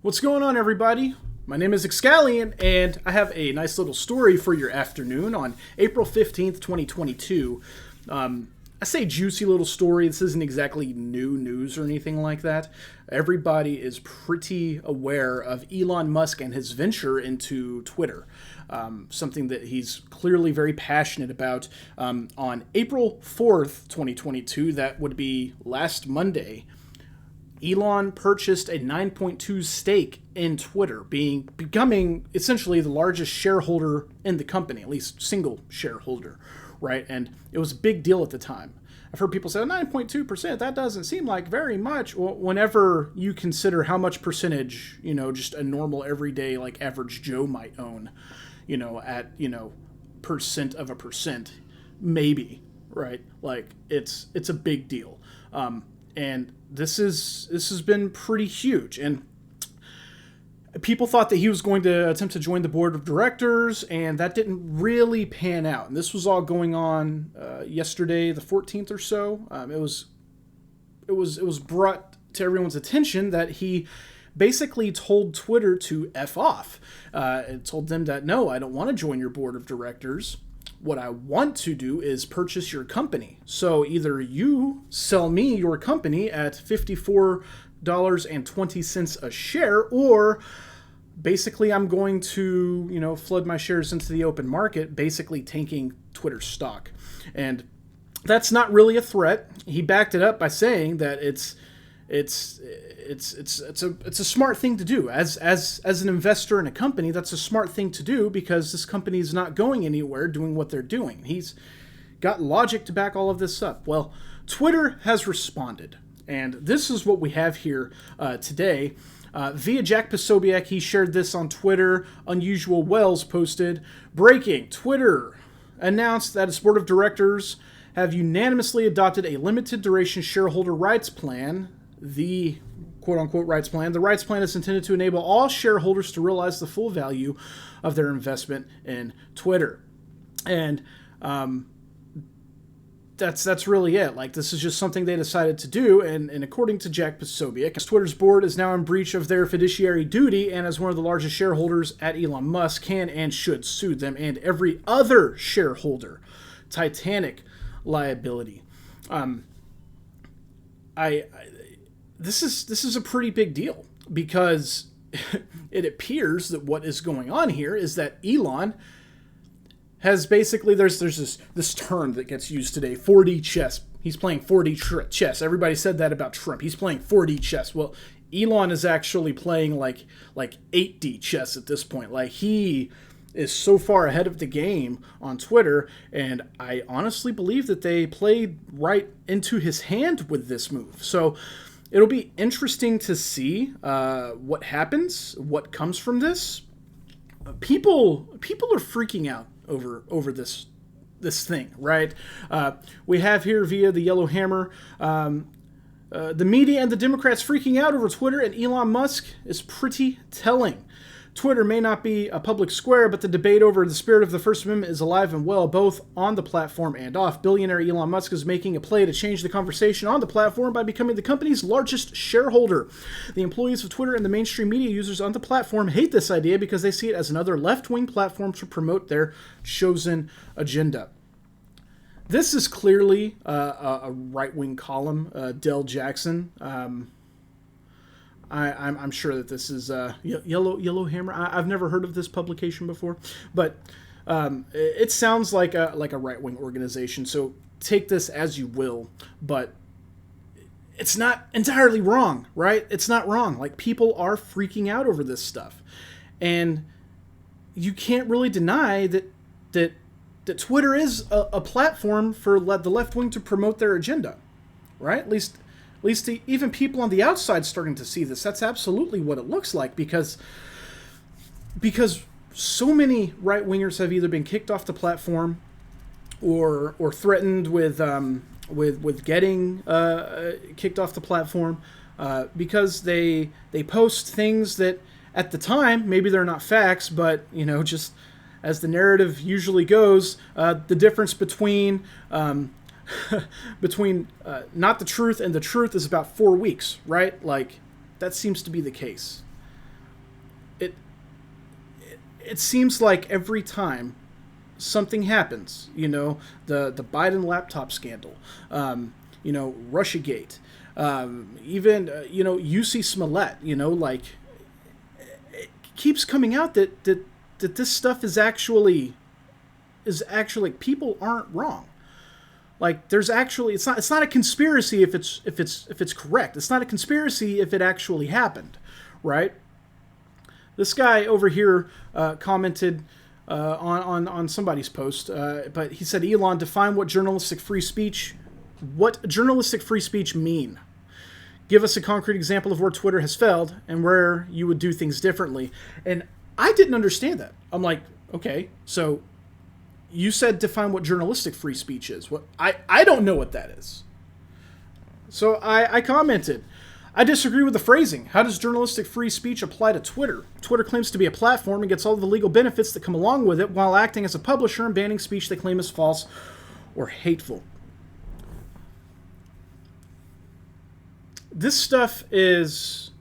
What's going on, everybody? My name is XCalion, and I have a nice little story for your afternoon on April 15th, 2022. I say juicy little story. This isn't exactly new news or anything like that. Everybody is pretty aware of Elon Musk and his venture into Twitter. Something that he's clearly very passionate about. On April 4th, 2022, that would be last Monday, Elon purchased a 9.2 stake in Twitter, becoming essentially the largest shareholder in the company, at least single shareholder, right? And it was a big deal at the time. I've heard people say 9.2%, that doesn't seem like very much. Well, whenever you consider how much percentage, just a normal everyday like average Joe might own, at, percent of a percent, maybe, right? Like it's a big deal. And this has been pretty huge. And people thought that he was going to attempt to join the board of directors, and that didn't really pan out. And this was all going on yesterday, the 14th or so. It was brought to everyone's attention that he basically told Twitter to F off. It told them that, no, I don't want to join your board of directors. What I want to do is purchase your company. So either you sell me your company at $54.20 a share, or basically I'm going to, flood my shares into the open market, basically tanking Twitter stock. And that's not really a threat. He backed it up by saying that it's a smart thing to do. As an investor in a company, that's a smart thing to do because this company is not going anywhere doing what they're doing. He's got logic to back all of this up. Well, Twitter has responded, and this is what we have here today. Via Jack Posobiec, he shared this on Twitter. Unusual Wells posted, breaking, Twitter announced that its board of directors have unanimously adopted a limited duration shareholder rights plan. The quote-unquote rights plan. The rights plan is intended to enable all shareholders to realize the full value of their investment in Twitter. And that's really it. Like, this is just something they decided to do, and according to Jack Posobiec, Twitter's board is now in breach of their fiduciary duty, and as one of the largest shareholders at Elon Musk, can and should sue them and every other shareholder. Titanic liability. This is a pretty big deal because it appears that what is going on here is that Elon has basically, there's this term that gets used today, 4D chess. He's playing 4D chess. Everybody said that about Trump. He's playing 4D chess. Well, Elon is actually playing like 8D chess at this point. Like, he is so far ahead of the game on Twitter, and I honestly believe that they played right into his hand with this move. So it'll be interesting to see what happens, what comes from this. People are freaking out over this thing, right? We have here via the Yellow Hammer, the media and the Democrats freaking out over Twitter and Elon Musk is pretty telling. Twitter may not be a public square, but the debate over the spirit of the First Amendment is alive and well, both on the platform and off. Billionaire Elon Musk is making a play to change the conversation on the platform by becoming the company's largest shareholder. The employees of Twitter and the mainstream media users on the platform hate this idea because they see it as another left-wing platform to promote their chosen agenda. This is clearly a right-wing column. Del Jackson. I'm sure that this is Yellow Hammer. I've never heard of this publication before, but it sounds like a right-wing organization. So take this as you will, but it's not entirely wrong, right? It's not wrong. Like, people are freaking out over this stuff, and you can't really deny that Twitter is a platform for the left wing to promote their agenda, right? At least even people on the outside starting to see this. That's absolutely what it looks like because so many right-wingers have either been kicked off the platform or threatened with getting kicked off the platform because they post things that at the time maybe they're not facts, but just as the narrative usually goes, the difference between not the truth and the truth is about 4 weeks, right? Like, that seems to be the case. it it seems like every time something happens, the Biden laptop scandal, Russiagate, even UC Smollett, like it keeps coming out that this stuff is actually people aren't wrong. Like there's actually it's not a conspiracy if it's correct. It's not a conspiracy if it actually happened, right? This guy over here commented on somebody's post, but he said, Elon, define what journalistic free speech mean. Give us a concrete example of where Twitter has failed and where you would do things differently. And I didn't understand that. I'm like, okay, so you said define what journalistic free speech is. What I don't know what that is. So I commented, I disagree with the phrasing. How does journalistic free speech apply to Twitter? Twitter claims to be a platform and gets all the legal benefits that come along with it while acting as a publisher and banning speech they claim is false or hateful. This stuff it's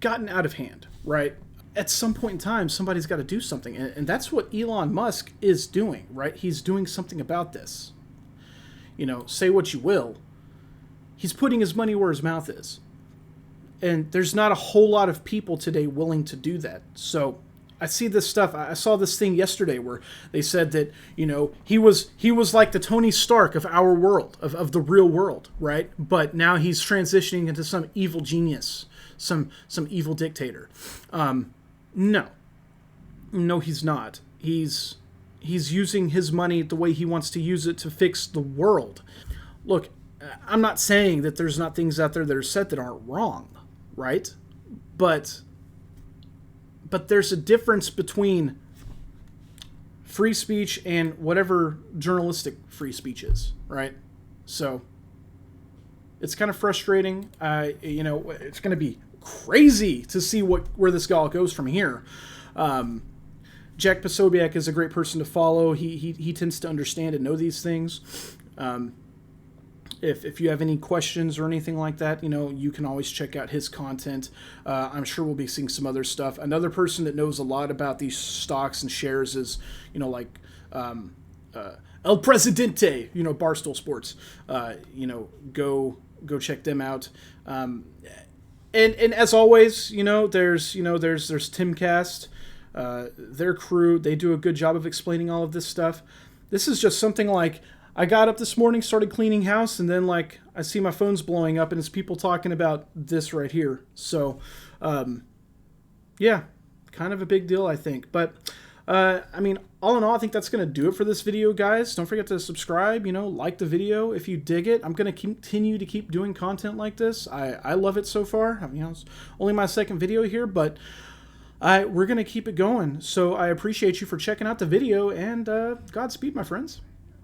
gotten out of hand, right? At some point in time, somebody's got to do something. And that's what Elon Musk is doing, right? He's doing something about this. Say what you will. He's putting his money where his mouth is. And there's not a whole lot of people today willing to do that. So I see this stuff. I saw this thing yesterday where they said that, he was like the Tony Stark of our world, of the real world, right? But now he's transitioning into some evil genius, some evil dictator. No, he's not. He's using his money the way he wants to use it to fix the world. Look, I'm not saying that there's not things out there that are said that aren't wrong, right? But there's a difference between free speech and whatever journalistic free speech is, right? So it's kind of frustrating. It's going to be crazy to see where this all goes from here. Jack Posobiec is a great person to follow. He tends to understand and know these things. If you have any questions or anything like that, you can always check out his content. I'm sure we'll be seeing some other stuff. Another person that knows a lot about these stocks and shares is, El Presidente, Barstool Sports. Go check them out. And as always, there's Timcast, their crew. They do a good job of explaining all of this stuff. This is just something like, I got up this morning, started cleaning house, and then I see my phone's blowing up and it's people talking about this right here. So, yeah, kind of a big deal, I think. But, all in all, I think that's going to do it for this video, guys. Don't forget to subscribe, like the video if you dig it. I'm going to continue to keep doing content like this. I love it so far. It's only my second video here, but we're going to keep it going. So I appreciate you for checking out the video, and Godspeed, my friends.